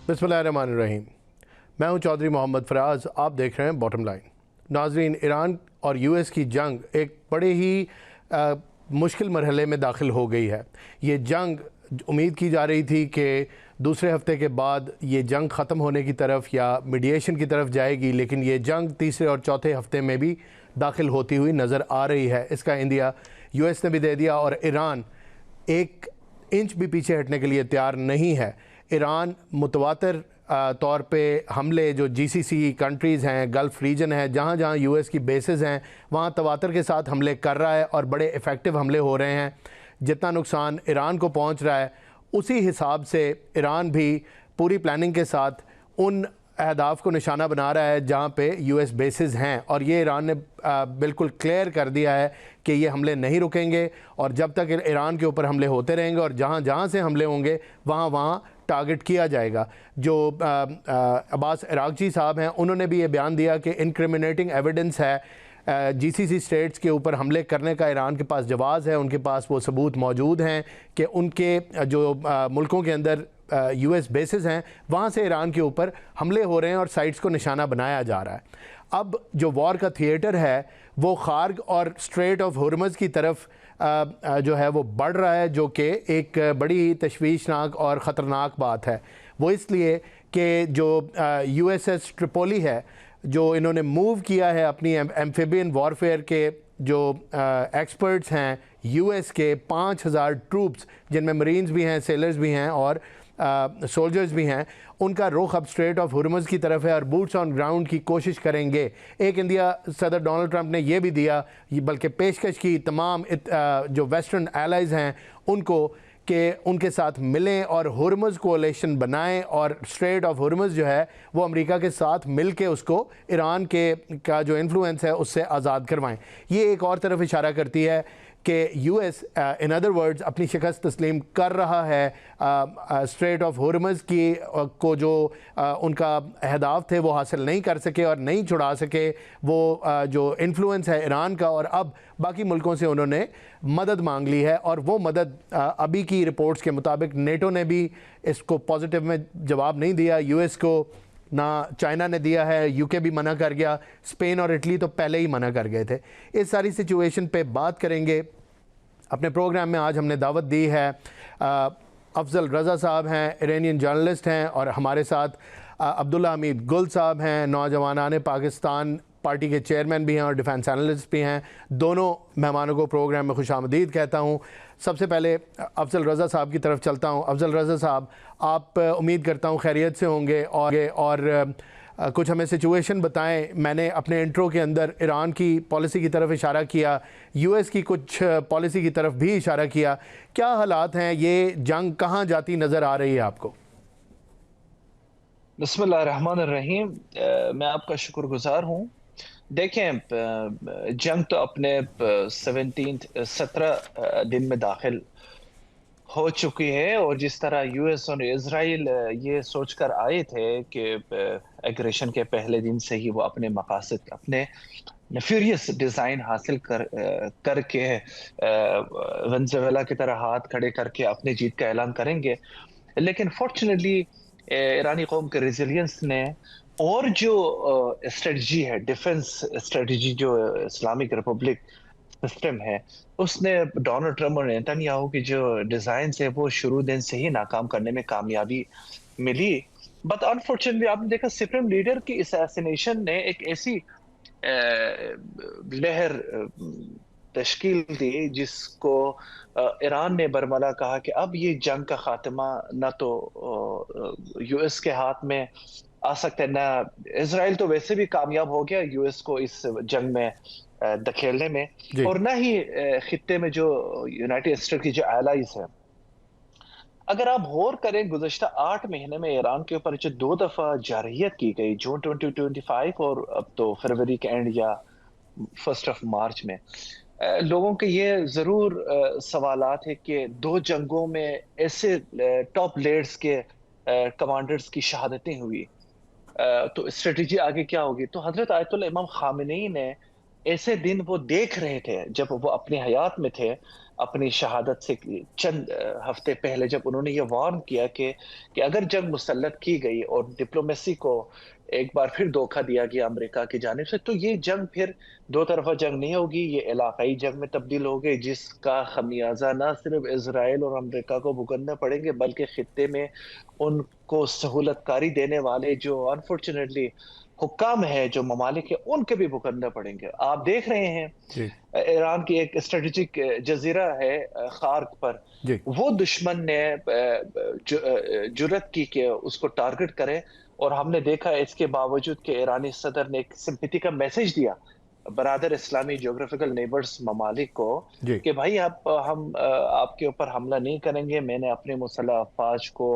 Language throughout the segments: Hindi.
बिस्मिल्लाहिर्रहमानिर्रहीम। मैं हूं चौधरी मोहम्मद फराज। आप देख रहे हैं बॉटम लाइन। नाजरीन, ईरान और यूएस की जंग एक बड़े ही मुश्किल मरहले में दाखिल हो गई है। ये जंग उम्मीद की जा रही थी कि दूसरे हफ्ते के बाद ये जंग ख़त्म होने की तरफ या मीडिएशन की तरफ जाएगी, लेकिन ये जंग तीसरे और चौथे हफ्ते में भी दाखिल होती हुई नज़र आ रही है। इसका इंदिया यूएस ने भी दे दिया और ईरान एक इंच भी पीछे हटने के लिए तैयार नहीं है। ईरान मुतवातर तौर पे हमले जो जीसीसी कंट्रीज़ हैं, गल्फ़ रीजन है, जहाँ जहाँ यूएस की बेसेस हैं, वहाँ तवातर के साथ हमले कर रहा है और बड़े इफ़ेक्टिव हमले हो रहे हैं। जितना नुकसान ईरान को पहुँच रहा है, उसी हिसाब से ईरान भी पूरी प्लानिंग के साथ उन अहदाफ़ को निशाना बना रहा है जहाँ पे यूएस बेसेस हैं। और ये ईरान ने बिल्कुल क्लियर कर दिया है कि ये हमले नहीं रुकेंगे और जब तक ईरान के ऊपर हमले होते रहेंगे और जहाँ जहाँ से हमले होंगे वहाँ वहाँ टारगेट किया जाएगा। जो अब्बास अरागची साहब हैं, उन्होंने भी ये बयान दिया कि इनक्रिमिनेटिंग एविडेंस है जीसीसी स्टेट्स के ऊपर हमले करने का। ईरान के पास जवाज़ है, उनके पास वो सबूत मौजूद हैं कि उनके जो मुल्कों के अंदर यूएस बेसेस हैं, वहाँ से ईरान के ऊपर हमले हो रहे हैं और साइट्स को निशाना बनाया जा रहा है। अब जो वॉर का थिएटर है वो खार्ग और स्ट्रेट ऑफ हॉर्मज़ की तरफ जो है वो बढ़ रहा है, जो कि एक बड़ी तशवीशनाक और ख़तरनाक बात है। वो इसलिए कि जो यूएसएस ट्रिपोली है, जो इन्होंने मूव किया है अपनी एम्फिबियन वॉरफेयर के जो एक्सपर्ट्स हैं यूएस के 5000 ट्रूप्स, जिनमें मरीन्स भी हैं, सेलर्स भी हैं और सोल्जर्स भी हैं, उनका रुख अब स्ट्रेट ऑफ हॉर्मज़ की तरफ है और बूट्स ऑन ग्राउंड की कोशिश करेंगे। एक इंडिया सदर डोनाल्ड ट्रंप ने यह भी दिया, बल्कि पेशकश की तमाम जो वेस्टर्न एलाइज़ हैं उनको कि उनके साथ मिलें और हॉर्मज़ कोalition बनाएं और स्ट्रेट ऑफ हॉर्मज़ जो है वो अमेरिका के साथ मिल के उसको ईरान के का जो इन्फ्लुएंस है उससे आज़ाद करवाएं। ये एक और तरफ इशारा करती है कि यूएस इन अदर वर्ड्स अपनी शिकस्त तस्लीम कर रहा है। स्ट्रेट ऑफ हॉर्मज़ की को जो उनका अहदाफ थे वो हासिल नहीं कर सके और नहीं छुड़ा सके वो जो इन्फ्लुएंस है ईरान का, और अब बाकी मुल्कों से उन्होंने मदद मांग ली है। और वो मदद अभी की रिपोर्ट्स के मुताबिक नेटो ने भी इसको पॉजिटिव में जवाब नहीं दिया यूएस को, ना चाइना ने दिया है, यूके भी मना कर गया, स्पेन और इटली तो पहले ही मना कर गए थे। इस सारी सिचुएशन पे बात करेंगे अपने प्रोग्राम में। आज हमने दावत दी है, अफजल रज़ा साहब हैं, इरानियन जर्नलिस्ट हैं, और हमारे साथ अब्दुल्ला हमीद गुल साहब हैं, नौजवानान पाकिस्तान पार्टी के चेयरमैन भी हैं और डिफेंस एनालिस्ट भी हैं। दोनों मेहमानों को प्रोग्राम में खुशामदीद कहता हूं। सबसे पहले अफजल रज़ा साहब की तरफ चलता हूं। अफजल रज़ा साहब, आप उम्मीद करता हूं खैरियत से होंगे और कुछ हमें सिचुएशन बताएं। मैंने अपने इंट्रो के अंदर ईरान की पॉलिसी की तरफ इशारा किया, यूएस की कुछ पॉलिसी की तरफ भी इशारा किया। क्या हालात हैं, ये जंग कहाँ जाती नज़र आ रही है आपको? बिस्मिल्लाहिर्रहमानिर्रहीम। मैं आपका शुक्रगुजार हूँ। देखें, जंग तो अपने 17 दिन में दाखिल हो चुकी है, और जिस तरह यूएस और इजराइल ये सोचकर आए थे कि एग्रेशन के पहले दिन से ही वो अपने मकासद, अपने नेफ्यूरियस डिज़ाइन हासिल करके वेनेजुएला की तरह हाथ खड़े करके अपनी जीत का ऐलान करेंगे। लेकिन फॉर्चुनेटली ईरानी कौम के रेजिलियंस ने और जो स्ट्रेटजी है, डिफेंस स्ट्रेटजी जो इस्लामिक रिपब्लिक सिस्टम है, उसने डोनाल्ड ट्रंप और नेतन्याहू की जो डिजाइन है वो शुरू दिन से ही नाकाम करने में कामयाबी मिली। बट अनफॉर्चुनेटली आपने देखा सुप्रीम लीडर की असैसिनेशन ने एक ऐसी लहर तश्कील दी जिसको ईरान ने बरमला कहा कि अब ये जंग का खात्मा ना तो यूएस के हाथ में आ सकता है, ना इसराइल तो वैसे भी कामयाब हो गया यूएस को इस जंग में धकेलने में, जी। और ना ही खित्ते में जो यूनाइटेड स्टेट की जो एलाइज है। अगर आप गौर करें, गुज़श्ता 8 महीने में ईरान के ऊपर जो 2 दफ़ा जारहियत की गई, जून 2025 और अब तो फरवरी के एंड या 1 मार्च में, लोगों के ये ज़रूर सवालात है कि 2 जंगों में ऐसे टॉप लीडर्स के कमांडर्स की शहादतें हुई, तो स्ट्रेटजी आगे क्या होगी? तो हज़रत आयतुल्लाह इमाम ख़ामेनी ने ऐसे दिन वो देख रहे थे जब वो अपनी हयात में थे, अपनी शहादत से चंद हफ्ते पहले, जब उन्होंने ये वार्न किया कि अगर जंग मुसल्लत की गई और डिप्लोमेसी को एक बार फिर धोखा दिया गया अमेरिका की जानिब से, तो ये जंग फिर दो तरफा जंग नहीं होगी, ये इलाकाई जंग में तब्दील हो गई, जिसका खमियाजा ना सिर्फ इसराइल और अमेरिका को भुगतना पड़ेंगे, बल्कि खित्ते में उनको सहूलतकारी देने वाले जो अनफॉर्चुनेटली हुक्काम है, जो ममालिक है, उनके भी भुगतना पड़ेंगे। आप देख रहे हैं जी ईरान की एक स्ट्रेटेजिक जजीरा है खार्क पर, जी वो दुश्मन ने जुर्रत की कि उसको टारगेट करे, और हमने देखा इसके बावजूद कि ईरानी सदर ने एक सिंपैथी का मैसेज दिया बरादर इस्लामी ज्योग्राफिकल नेबर्स ममालिक को जी। कि भाई हम आपके ऊपर हमला नहीं करेंगे। मैंने अपने मुसल्लह अफवाज को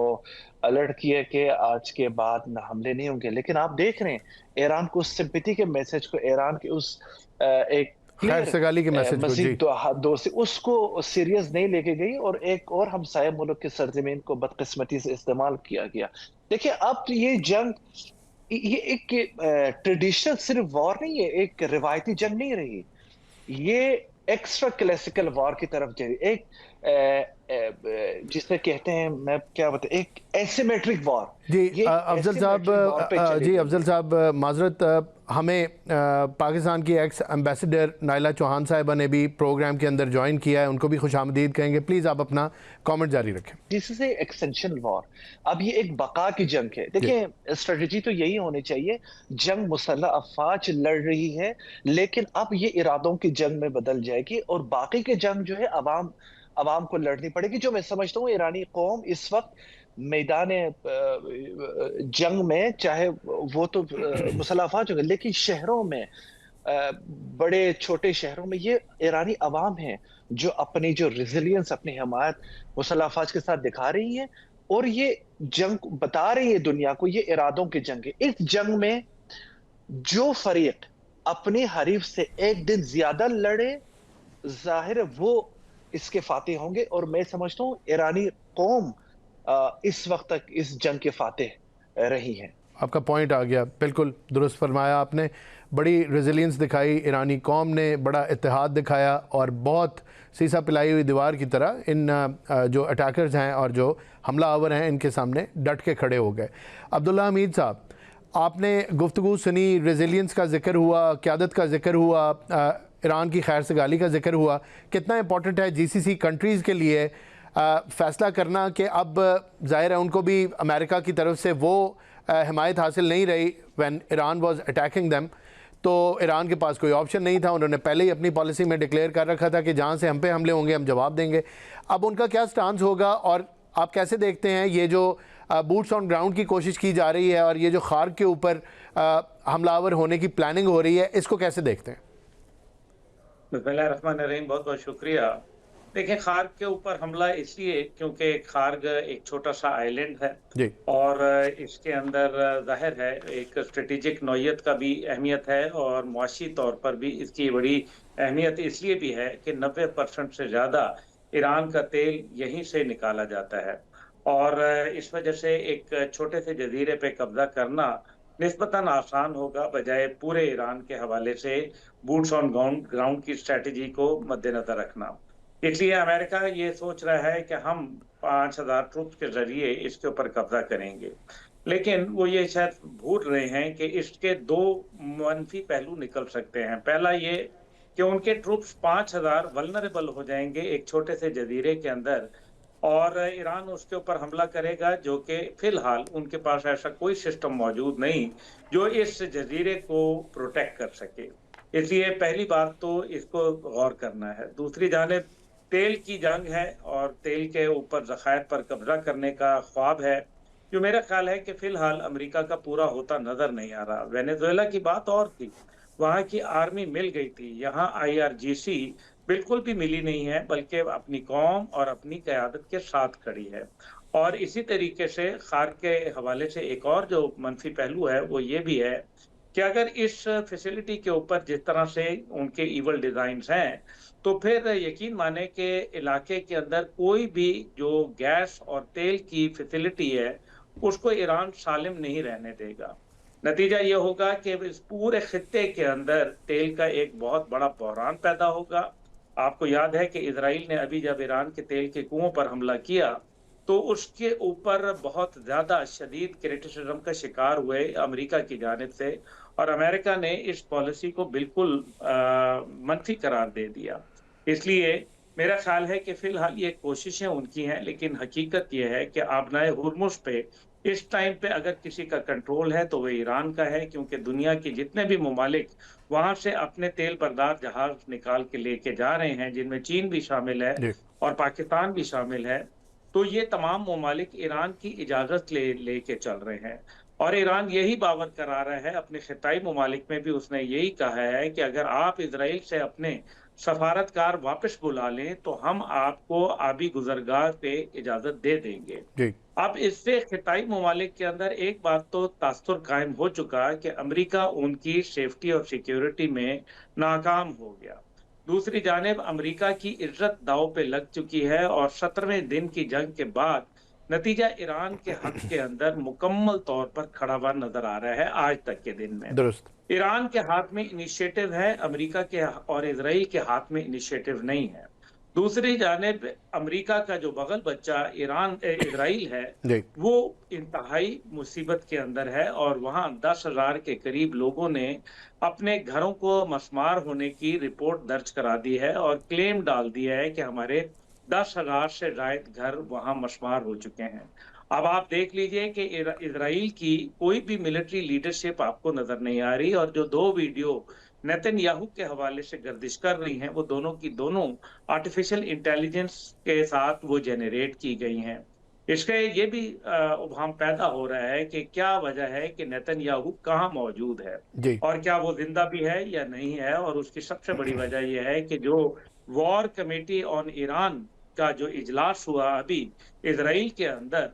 अलर्ट किया कि आज के बाद न हमले नहीं होंगे, लेकिन आप देख रहे हैं ईरान को उस सिंपैथी के मैसेज को, ईरान के उस एक खैर क्लियर सगाली के मैसेज को। जी मजीद दो से उसको सीरियस नहीं लेके गई, और एक और हमसाया मुल्क की सरजमीन को बदकिस्मती से इस्तेमाल किया गया। देखिए अब ये जंग, ये एक ट्रेडिशनल सिर्फ वॉर नहीं है, एक रिवायती जंग नहीं रही, ये एक्स्ट्रा क्लासिकल वॉर की तरफ जा रही, एक जिसे कहते हैं, मैं क्या बता, एक एसिमेट्रिक वॉर। जी ये अफजल साहब, एसिमेट्रिक वॉर पे चली जी गई अफजल है। साहब, माजरत, हमें पाकिस्तान की एक्स एम्बेसडर नाइला चौहान साहिबा ने भी प्रोग्राम के अंदर ज्वाइन किया है, उनको भी खुशामदीद कहेंगे। प्लीज़ आप अपना कमेंट जारी रखें। This is extension war. अब ये एक बका की जंग है। जी देखिए स्ट्रेटजी तो यही होनी चाहिए, जंग मुसल्लह अफवाज लड़ रही है, लेकिन अब ये इरादों की जंग में बदल जाएगी, और बाकी की जंग जो है अवाम अवाम को लड़नी पड़ेगी। जो मैं समझता हूँ ईरानी कौम इस वक्त मैदान जंग में, चाहे वो तो मुसल्लह अफवाज होंगे, लेकिन शहरों में, बड़े छोटे शहरों में, ये ईरानी अवाम है जो अपनी जो रेजिलियंस, अपनी हिमायत मुसल्लह अफवाज के साथ दिखा रही है, और ये जंग बता रही है दुनिया को, ये इरादों की जंग है। इस जंग में जो फरीक अपने हरीफ से एक दिन ज्यादा लड़े, जाहिर है वो इसके फाते होंगे, और मैं समझता हूँ ईरानी कौम इस वक्त तक इस जंग के फाते रही है। आपका पॉइंट आ गया, बिल्कुल दुरुस्त फरमाया आपने। बड़ी रेजिलियंस दिखाई ईरानी कौम ने, बड़ा इत्तेहाद दिखाया, और बहुत सीसा पिलाई हुई दीवार की तरह इन जो अटैकर्स हैं और जो हमला आवर हैं, इनके सामने डट के खड़े हो गए। अब्दुल्ला हमीद साहब, आपने गुफ्तगू सुनी, रेजिलियंस का जिक्र हुआ, क़यादत का जिक्र हुआ, ईरान की खैर सगाली का जिक्र हुआ। कितना इंपॉर्टेंट है जीसीसी कंट्रीज़ के लिए फ़ैसला करना कि अब ज़ाहिर है उनको भी अमेरिका की तरफ से वो हिमायत हासिल नहीं रही when Iran was attacking them, तो ईरान के पास कोई ऑप्शन नहीं था। उन्होंने पहले ही अपनी पॉलिसी में डिक्लेयर कर रखा था कि जहाँ से हम पे हमले होंगे हम जवाब देंगे। अब उनका क्या स्टांस होगा, और आप कैसे देखते हैं ये जो बूट्स ऑन ग्राउंड की कोशिश की जा रही है और ये जो खार्क के ऊपर हमलावर होने की प्लानिंग हो रही है, इसको कैसे देखते हैं? बिस्मिल्लाहिर्रहमानिर्रहीम, बहुत बहुत शुक्रिया। देखिए, खार्ग के ऊपर हमला इसलिए क्योंकि खार्ग एक छोटा सा आइलैंड है, जी और इसके अंदर जाहिर है एक स्ट्रेटेजिक नौयत का भी अहमियत है, और मुआशी तौर पर भी इसकी बड़ी अहमियत इसलिए भी है कि 90% से ज़्यादा ईरान का तेल यहीं से निकाला जाता है, और इस वजह से एक छोटे से जजीरे पे कब्जा करना निस्बतन आसान होगा, बजाय पूरे ईरान के हवाले से बूट्स ऑन ग्राउंड की स्ट्रेटजी को मद्देनजर रखना। इसलिए अमेरिका ये सोच रहा है कि हम 5000 ट्रूप्स के जरिए इसके ऊपर कब्जा करेंगे, लेकिन वो ये शायद भूल रहे हैं कि इसके दो मनफी पहलू निकल सकते हैं। पहला ये कि उनके ट्रूप्स 5000 वल्नरेबल हो जाएंगे एक छोटे से जजीरे के अंदर, और ईरान उसके ऊपर हमला करेगा, जो कि फिलहाल उनके पास ऐसा कोई सिस्टम मौजूद नहीं जो इस जजीरे को प्रोटेक्ट कर सके। इसलिए पहली बात तो इसको गौर करना है। दूसरी जानिब तेल की जंग है, और तेल के ऊपर ज़खायर पर कब्जा करने का ख्वाब है, जो मेरा ख्याल है कि फिलहाल अमेरिका का पूरा होता नजर नहीं आ रहा। वेनेजुएला की बात और थी, वहाँ की आर्मी मिल गई थी, यहाँ IRGC बिल्कुल भी मिली नहीं है, बल्कि अपनी कौम और अपनी क़यादत के साथ खड़ी है। और इसी तरीके से खार्क के हवाले से एक और जो मनफी पहलू है वो ये भी है कि अगर इस फैसिलिटी के ऊपर जिस तरह से उनके ईवल डिज़ाइंस हैं, तो फिर यकीन माने कि इलाके के अंदर कोई भी जो गैस और तेल की फैसिलिटी है, उसको ईरान सालिम नहीं रहने देगा। नतीजा ये होगा कि इस पूरे खित्ते के अंदर तेल का एक बहुत बड़ा बहरान पैदा होगा। आपको याद है कि इजराइल ने अभी जब ईरान के तेल के कुओं पर हमला किया तो उसके ऊपर बहुत ज्यादा शदीद क्रिटिसिज्म का शिकार हुए अमेरिका की जानिब से, और अमेरिका ने इस पॉलिसी को बिल्कुल मनफी करार दे दिया। इसलिए मेरा ख्याल है कि फिलहाल ये कोशिशें उनकी हैं, लेकिन हकीकत ये है कि आबनाए हुर्मुज पे इस टाइम पे अगर किसी का कंट्रोल है तो वो ईरान का है, क्योंकि दुनिया के जितने भी ममालिक वहां से अपने तेल बरदार जहाज निकाल के लेके जा रहे हैं, जिनमें चीन भी शामिल है जी और पाकिस्तान भी शामिल है, तो ये तमाम ममालिक ईरान की इजाजत लेके चल रहे हैं। और ईरान यही बावर करा रहा है अपने खिताई ममालिक में भी, उसने यही कहा है कि अगर आप इजराइल से अपने सफारतकार वापस बुला लें तो हम आपको आबी गुजरगाह पे इजाजत दे देंगे। जी अब इससे खिताई ममालिक के अंदर एक बात तो तासुर कायम हो चुका कि अमेरिका उनकी सेफ्टी और सिक्योरिटी में नाकाम हो गया। दूसरी जानिब अमेरिका की इज्जत दांव पे लग चुकी है और 17वें दिन की जंग के बाद नतीजा ईरान के हक के अंदर मुकम्मल तौर पर खड़ा हुआ नजर आ रहा है आज तक के दिन में। दुरुस्त। ईरान के हाथ में इनिशिएटिव है, अमेरिका के और इजराइल के हाथ में इनिशिएटिव नहीं है। दूसरी जानिब अमेरिका का जो बगल बच्चा इजराइल है जी वो इंतहाई मुसीबत के अंदर है, और वहां 10,000 के करीब लोगों ने अपने घरों को मस्मार होने की रिपोर्ट दर्ज करा दी है और क्लेम डाल दिया है कि हमारे 10,000 से ज्यादा घर वहां मस्मार हो चुके हैं। अब आप देख लीजिए कि इजराइल की कोई भी मिलिट्री लीडरशिप आपको नजर नहीं आ रही, और जो 2 वीडियो नेतन्याहू के हवाले से गर्दिश कर रही हैं वो दोनों की दोनों आर्टिफिशियल इंटेलिजेंस के साथ वो जेनरेट की गई हैं। इसके ये भी उबहम पैदा हो रहा है कि क्या वजह है कि नेतन्याहू कहाँ मौजूद है जी और क्या वो जिंदा भी है या नहीं है। और उसकी सबसे बड़ी वजह यह है कि जो वॉर कमेटी ऑन ईरान का जो इजलास हुआ अभी इजराइल के अंदर,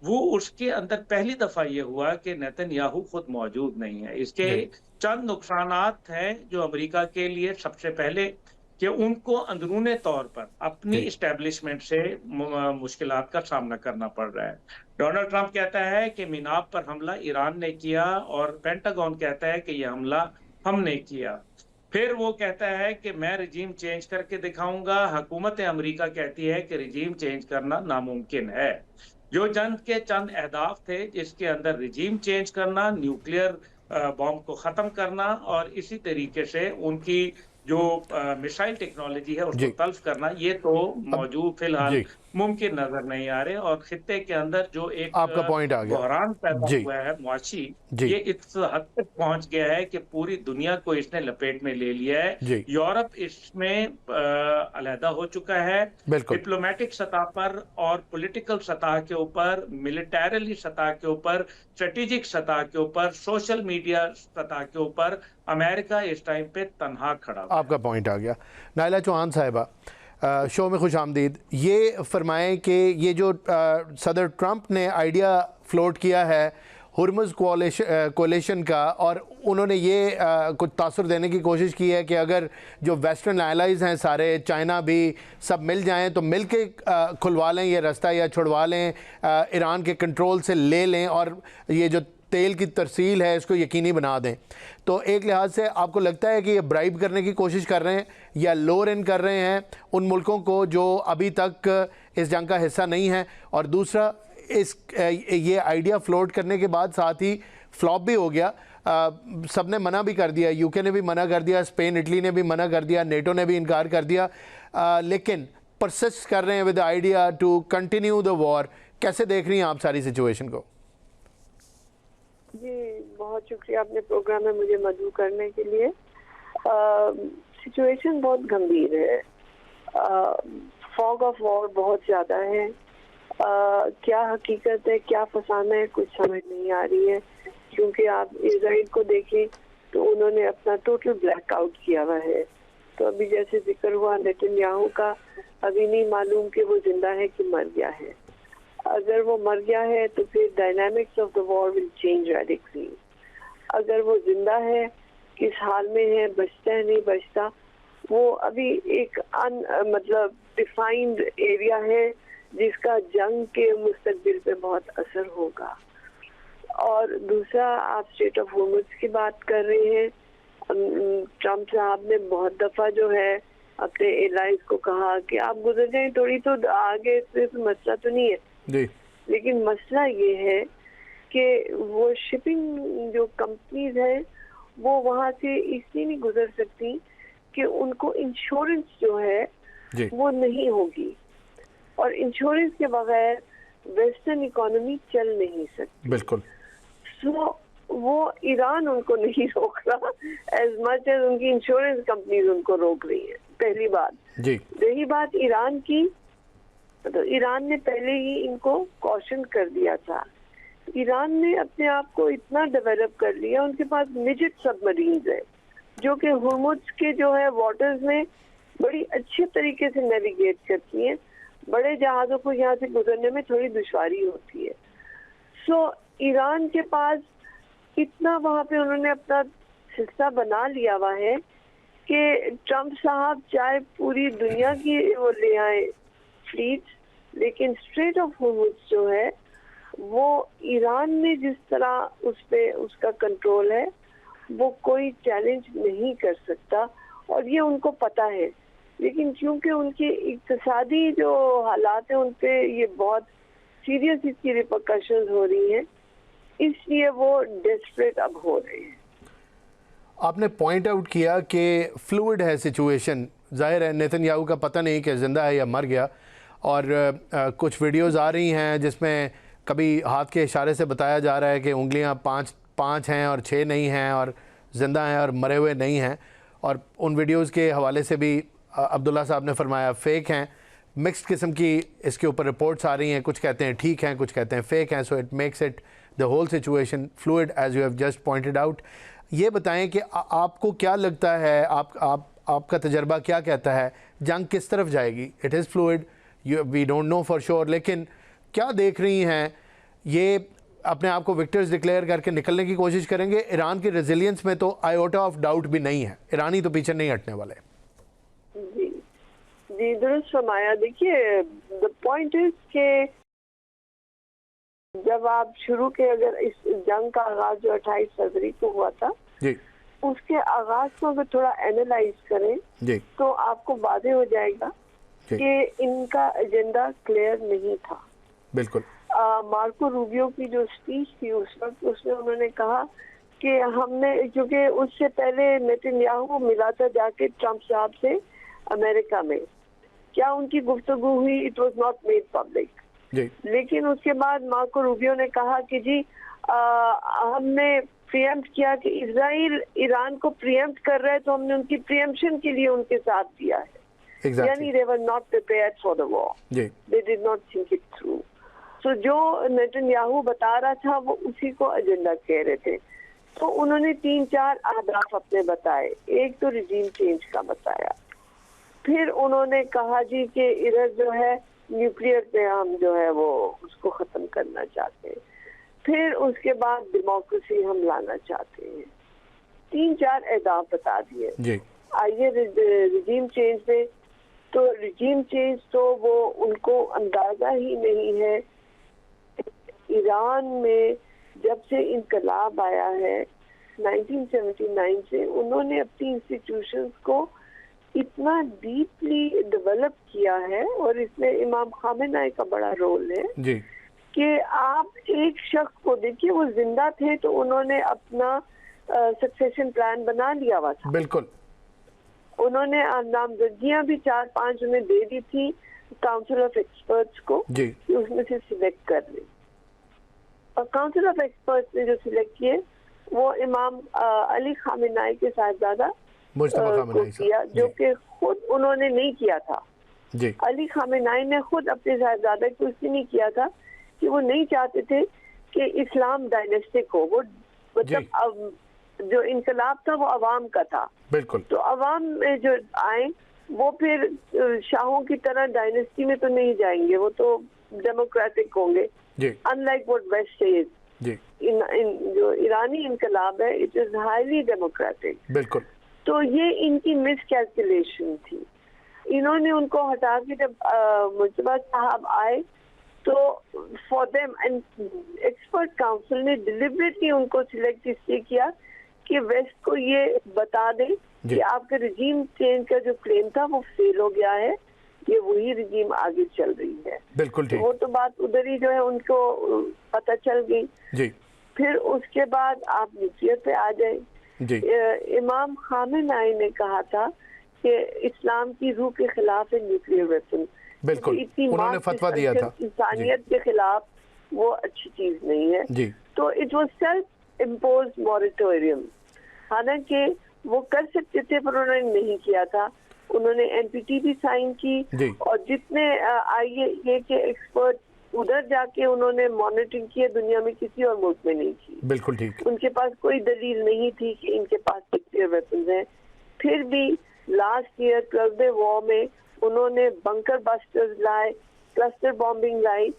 वो उसके अंदर पहली दफा ये हुआ कि नेतन्याहू खुद मौजूद नहीं है। इसके जी चंद नुकसानात हैं जो अमेरिका के लिए, सबसे पहले कि उनको अंदरूनी तौर पर अपनी जी इस्टेब्लिशमेंट से मुश्किलात का सामना करना पड़ रहा है। डोनाल्ड ट्रंप कहता है कि मिनाब पर हमला ईरान ने किया और पेंटागन कहता है कि यह हमला हमने किया। फिर वो कहता है कि मैं रिजीम चेंज करके दिखाऊंगा। हुकूमत अमेरिका कहती है कि रिजीम चेंज करना नामुमकिन है। जो जंग के चंद अहदाफ थे जिसके अंदर रिजीम चेंज करना, न्यूक्लियर बॉम्ब को खत्म करना और इसी तरीके से उनकी जो मिसाइल टेक्नोलॉजी है उसको जी तल्फ करना, ये तो मौजूद फिलहाल जी मुमकिन नजर नहीं आ रहे। और खित्ते के अंदर जो एक आपका पॉइंट आ गया। बहरान पैदा जी हुआ है मुआशी, जी ये इस हद तक पहुंच गया है कि पूरी दुनिया को इसने लपेट में ले लिया है। जी यूरोप इसमें अलहदा हो चुका है, बिल्कुल डिप्लोमेटिक सतह पर और पॉलिटिकल सतह के ऊपर, मिलिटरली सतह के ऊपर, स्ट्रेटेजिक सतह के ऊपर, सोशल मीडिया सतह के ऊपर अमेरिका इस टाइम पे तनहा खड़ा है। आपका पॉइंट आ गया। नाइला चौहान साहिबा, शो में खुश आमदीद। ये फरमाएं कि ये जो सदर ट्रंप ने आइडिया फ्लोट किया है हुर्मुज़ कोalition का, और उन्होंने ये कुछ तासुर देने की कोशिश की है कि अगर जो वेस्टर्न एलाइज़ हैं सारे, चाइना भी, सब मिल जाएं तो मिल के खुलवा लें ये रास्ता या छुड़वा लें, ईरान के कंट्रोल से ले लें और ये जो तेल की तरसील है इसको यकीनी बना दें। तो एक लिहाज से आपको लगता है कि ये ब्राइब करने की कोशिश कर रहे हैं या लोअर इन कर रहे हैं उन मुल्कों को जो अभी तक इस जंग का हिस्सा नहीं है? और दूसरा, ये आइडिया फ्लोट करने के बाद साथ ही फ्लॉप भी हो गया, सब ने मना भी कर दिया, यूके ने भी मना कर दिया, स्पेन इटली ने भी मना कर दिया, नेटो ने भी इनकार कर दिया, लेकिन परसिस्ट कर रहे हैं with idea to continue the war. कैसे देख रही हैं आप सारी सिचुएशन को? जी बहुत शुक्रिया अपने प्रोग्राम में मुझे मदऊ करने के लिए। सिचुएशन बहुत गंभीर है, फॉग ऑफ वॉर बहुत ज़्यादा है। क्या हकीकत है, क्या फसाना है, कुछ समझ नहीं आ रही है। क्योंकि आप इजराइल को देखें तो उन्होंने अपना टोटल ब्लैकआउट किया हुआ है। तो अभी जैसे जिक्र हुआ नेतन्याहू का, अभी नहीं मालूम कि वो जिंदा है कि मर गया है। अगर वो मर गया है तो फिर dynamics of the war will change radically. अगर वो जिंदा है, किस हाल में है, बचता है नहीं बचता, वो अभी एक मतलब डिफाइंड एरिया है जिसका जंग के मुस्तकबिल पे बहुत असर होगा। और दूसरा, आप स्ट्रेट ऑफ हॉर्मुज़ की बात कर रहे हैं। ट्रम्प साहब ने बहुत दफा जो है अपने एयरलाइंस को कहा कि आप गुजर जाएं थोड़ी, तो आगे से मसला तो नहीं है जी। लेकिन मसला ये है कि वो शिपिंग जो कंपनीज हैं वो वहाँ से इसलिए नहीं गुजर सकती कि उनको इंश्योरेंस जो है जी। वो नहीं होगी, और इंश्योरेंस के बगैर वेस्टर्न इकोनॉमी चल नहीं सकती। बिल्कुल। सो वो ईरान उनको नहीं रोक रहा एज मच एज उनकी इंश्योरेंस कंपनीज उनको रोक रही है, पहली बात। जी। रही बात ईरान की, तो ईरान ने पहले ही इनको कॉशन कर दिया था। ईरान ने अपने आप को इतना डेवलप कर लिया, उनके पास मिजेट सबमरीन्स है जो कि हुर्मुज़ के जो है वाटर्स में बड़ी अच्छे तरीके से नेविगेट करती हैं। बड़े जहाज़ों को यहाँ से गुजरने में थोड़ी दुश्वारी होती है। सो ईरान के पास इतना वहाँ पे उन्होंने अपना हिस्सा बना लिया हुआ है कि ट्रम्प साहब चाहे पूरी दुनिया की वो ले आए फ्लीट, लेकिन स्ट्रेट ऑफ हॉर्मुज़ जो है वो ईरान में जिस तरह उस पे उसका कंट्रोल है वो कोई चैलेंज नहीं कर सकता, और ये उनको पता है। लेकिन क्योंकि उनके इक्तिसादी जो हालात हैं उन पे ये बहुत सीरियस इसकी रिपरकशंस हो रही हैं, इसलिए वो डेस्परेट अब हो रहे हैं। आपने पॉइंट आउट किया कि फ्लूइड है सिचुएशन। जाहिर है नेतन्याहू का पता नहीं कि जिंदा है या मर गया, और कुछ वीडियोस आ रही हैं जिसमें कभी हाथ के इशारे से बताया जा रहा है कि उंगलियां पाँच हैं और 6 नहीं हैं, और ज़िंदा हैं और मरे हुए नहीं हैं। और उन वीडियोस के हवाले से भी अब्दुल्ला साहब ने फरमाया फ़ेक हैं। मिक्स्ड किस्म की इसके ऊपर रिपोर्ट्स आ रही हैं, कुछ कहते हैं ठीक हैं, कुछ कहते हैं फ़ेक हैं। So it makes it the whole situation fluid as you have just pointed out. ये बताएं कि आपको क्या लगता है, आपका तजर्बा क्या कहता है, जंग किस तरफ जाएगी? It is fluid, we don't know for sure, लेकिन क्या देख रही हैं? ये अपने आप को विक्टर्स डिक्लेयर करके निकलने की कोशिश करेंगे? ईरान की रेजिलियंस में तो आयोटा ऑफ डाउट भी नहीं है, ईरानी तो पीछे नहीं हटने वाले। जी जी, दुरुस्त फरमाया। देखिए, द पॉइंट इज के जब आप शुरू के, अगर इस जंग का आगाज जो 28 फरवरी को हुआ था जी, उसके आगाज को अगर थोड़ा एनालाइज करें जी, तो आपको वादे हो जाएगा कि इनका एजेंडा क्लियर नहीं था। बिल्कुल। मार्को रूबियो की जो स्पीच थी उस वक्त, उसमें उन्होंने कहा कि हमने, क्योंकि उससे पहले नेतन्याहू मिला था जाके ट्रम्प साहब से अमेरिका में, क्या उनकी गुफ्तगू हुई? It was not made public. लेकिन उसके बाद मार्को रूबियो ने कहा कि जी हमने प्रीएम्प्ट किया कि इजराइल ईरान को प्रीएम्प्ट कर रहा है, तो हमने उनकी प्रीएम्प्शन के लिए उनके साथ दिया है। यानी they were not prepared for the war, they did not think it through. तो जो नेतन्याहू बता रहा था वो उसी को एजेंडा कह रहे थे। तो उन्होंने 3-4 अहदाफ अपने बताए। एक तो रिजीम चेंज का बताया, फिर उन्होंने कहा जी कि इधर जो है न्यूक्लियर पे हम जो है वो उसको खत्म करना चाहते हैं, फिर उसके बाद डेमोक्रेसी हम लाना चाहते हैं। 3-4 अहदाफ बता दिए। आइए रिजीम चेंज पे, तो रिजीम चेंज तो वो उनको अंदाजा ही नहीं है। ईरान में जब से इनकलाब आया है 1979 से, उन्होंने अपनी इंस्टीट्यूशंस को इतना डीपली डेवलप किया है, और इसमें इमाम खामेनेई का बड़ा रोल है जी। कि आप एक शख्स को देखिए, वो जिंदा थे तो उन्होंने अपना सक्सेशन प्लान बना लिया हुआ था। बिल्कुल। उन्होंने नामजदगियां भी 4-5 उन्हें दे दी थी काउंसिल ऑफ एक्सपर्ट्स को जी। कि उसमें से सिलेक्ट कर ले, और काउंसिल ऑफ एक्सपर्ट्स ने जो सिलेक्ट किए वो इमाम अली खामेनेई के साहबजादा को किया, जो कि खुद उन्होंने नहीं किया था जी। अली खामेनेई ने खुद अपने साहबजादा को इसलिए नहीं किया था कि वो नहीं चाहते थे कि इस्लाम डायनेस्टिक हो। वो मतलब जो इनकलाब था वो अवाम का था। बिल्कुल। तो अवाम में जो आए वो फिर शाहों की तरह डायनेस्टी में तो नहीं जाएंगे, वो तो डेमोक्रेटिक होंगे, अनलाइक व्हाट वेस्ट सेज जी। जो ईरानी इनकलाब है इट इज हाईली डेमोक्रेटिक। बिल्कुल। तो ये इनकी मिस कैलकुलेशन थी। इन्होंने उनको हटा के जब मुस्तफा साहब आए तो for them and expert council ने डिलिबरेटली उनको सिलेक्ट इसलिए किया कि वेस्ट को ये बता दें कि आपके रिजीम चेंज का जो क्लेम था वो फेल हो गया है, ये वही रिजीम आगे चल रही है। बिल्कुल ठीक। वो तो बात उधर ही जो है उनको पता चल गई जी। फिर उसके बाद आप न्यूक्लियर पे आ जाए जी। इमाम खामेनी ने कहा था कि इस्लाम की रूह के खिलाफ है न्यूक्लियर वेपन। बिल्कुल, उन्होंने फतवा दिया था इंसानियत के खिलाफ, वो अच्छी चीज नहीं है जी। तो it was self imposed moratorium. हालांकि वो कर सकते थे पर उन्होंने नहीं किया था। उन्होंने एनपीटी भी साइन की और जितने आईए के एक्सपर्ट उधर जाके उन्होंने मॉनिटरिंग की, दुनिया में किसी और मुल्क में नहीं की। बिल्कुल ठीक। उनके पास कोई दलील नहीं थी कि इनके पास न्यूक्लियर वेपन्स हैं। फिर भी last year 12th day war में उन्होंने बंकर बस्टर्स लाए, क्लस्टर बॉम्बिंग लाई,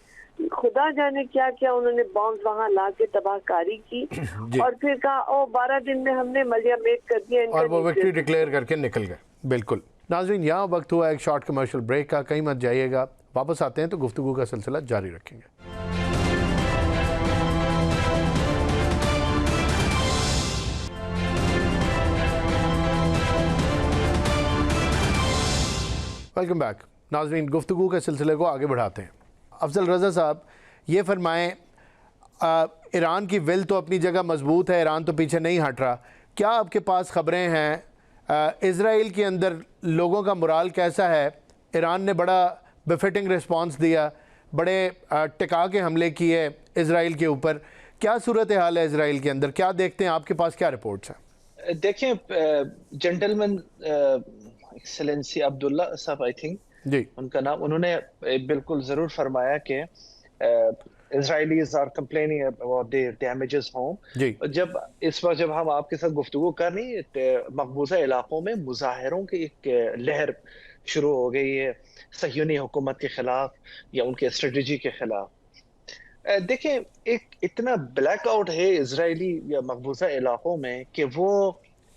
खुदा जाने क्या क्या उन्होंने बॉम्ब वहां ला के तबाहकारी की और फिर कहा ओ 12 दिन में हमने मलिया मेक कर दिया और वो विक्ट्री डिक्लेयर करके निकल गए। बिल्कुल नाज़रीन, यहाँ वक्त हुआ एक शॉर्ट कमर्शियल ब्रेक का, कहीं मत जाइएगा। वापस आते हैं तो गुफ्तगू का सिलसिला जारी रखेंगे। वेलकम बैक नाज़रीन, गुफ्तगू के सिलसिले को आगे बढ़ाते हैं। अफजल रज़ा साहब, ये फरमाएं, ईरान की विल तो अपनी जगह मजबूत है, ईरान तो पीछे नहीं हट रहा। क्या आपके पास ख़बरें हैं इज़राइल के अंदर लोगों का मोराल कैसा है? ईरान ने बड़ा बेफिटिंग रिस्पांस दिया, बड़े टिका के हमले किए इज़राइल के ऊपर। क्या सूरत हाल है इज़राइल के अंदर, क्या देखते हैं, आपके पास क्या रिपोर्ट्स हैं? देखिए जेंटलमैन एक्सेलेंसी अब्दुल्ला साहब, आई थिंक जी उनका नाम, उन्होंने बिल्कुल जरूर फरमाया कि Israelis are complaining about their damages home। जब इस वक्त जब हम आपके साथ गुफ्तगू कर रही हैं, मकबूजा इलाकों में मुजाहरों की एक लहर शुरू हो गई है सह्यूनी हुकूमत के खिलाफ या उनके स्ट्रेटजी के खिलाफ। देखें, एक इतना ब्लैकआउट है इजरायली या मकबूजा इलाकों में कि वो